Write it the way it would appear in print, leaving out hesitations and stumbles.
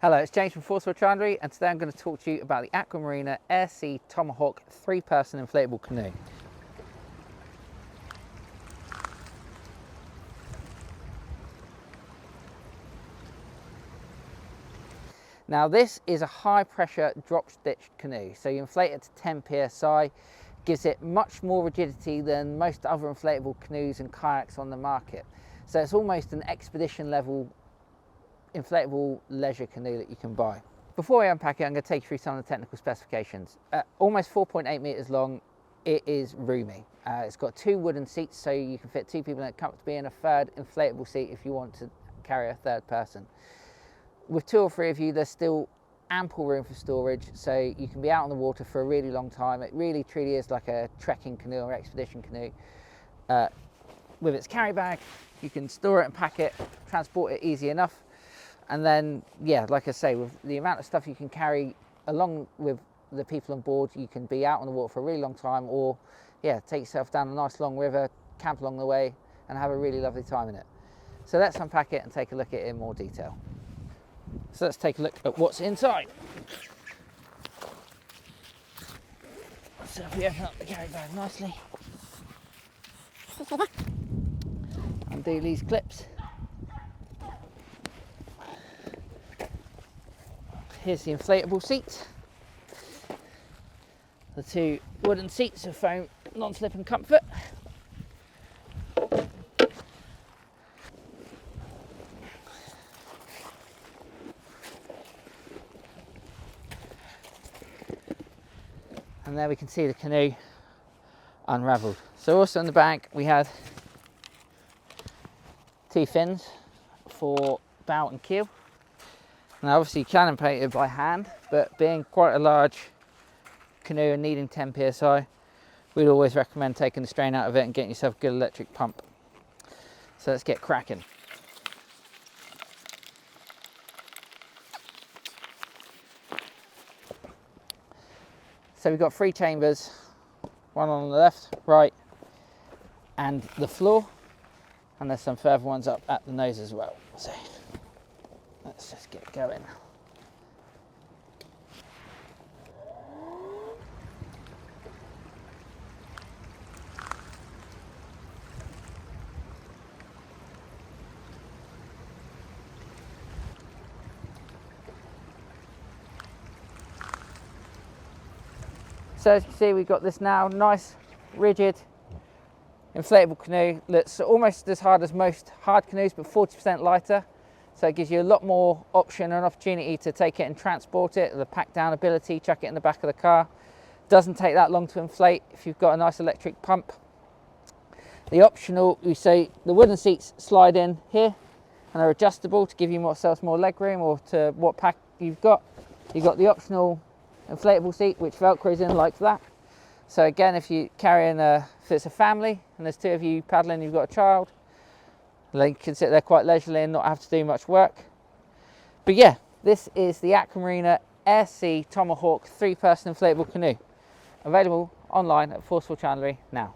Hello, it's James from Forceful Chandlery, and today I'm going to talk to you about the Aqua Marina Air Sea Tomahawk 3-person inflatable canoe. Now this is a high pressure drop stitched canoe, so you inflate it to 10 psi, gives it much more rigidity than most other inflatable canoes and kayaks on the market. So it's almost an expedition level inflatable leisure canoe that you can buy. Before we unpack it, I'm going to take you through some of the technical specifications. Almost 4.8 meters long, it is roomy. It's got 2 wooden seats, so you can fit 2 people in it comfortably, and a third inflatable seat if you want to carry a third person. With 2 or 3 of you, there's still ample room for storage, so you can be out on the water for a really long time. It really truly is like a trekking canoe or expedition canoe. With its carry bag, you can store it and pack it, transport it easy enough. And then, yeah, like I say, with the amount of stuff you can carry along with the people on board, you can be out on the water for a really long time, or yeah, take yourself down a nice long river, camp along the way, and have a really lovely time in it. So let's unpack it and take a look at it in more detail. So let's take a look at what's inside. So if we open up the carry bag nicely, undo these clips. Here's the inflatable seat. The 2 wooden seats of foam, non-slip and comfort. And there we can see the canoe unravelled. So also in the bag we had 2 fins for bow and keel. Now obviously you can inflate it by hand, but being quite a large canoe and needing 10 psi, we'd always recommend taking the strain out of it and getting yourself a good electric pump. So let's get cracking. So we've got 3 chambers, one on the left, right, and the floor, and there's some further ones up at the nose as well. So let's just get going. So as you can see, we've got this now nice, rigid, inflatable canoe that's almost as hard as most hard canoes, but 40% lighter. So it gives you a lot more option and opportunity to take it and transport it, the pack down ability, chuck it in the back of the car. Doesn't take that long to inflate if you've got a nice electric pump. The optional, we say the wooden seats slide in here and are adjustable to give you more leg room, or to what pack you've got. You've got the optional inflatable seat which velcros in like that. So again, if you carry in if it's a family and there's 2 of you paddling, you've got a child, they can sit there quite leisurely and not have to do much work. But yeah, this is the Aqua Marina Air Sea Tomahawk 3-person inflatable canoe, available online at Forceful Chandlery now.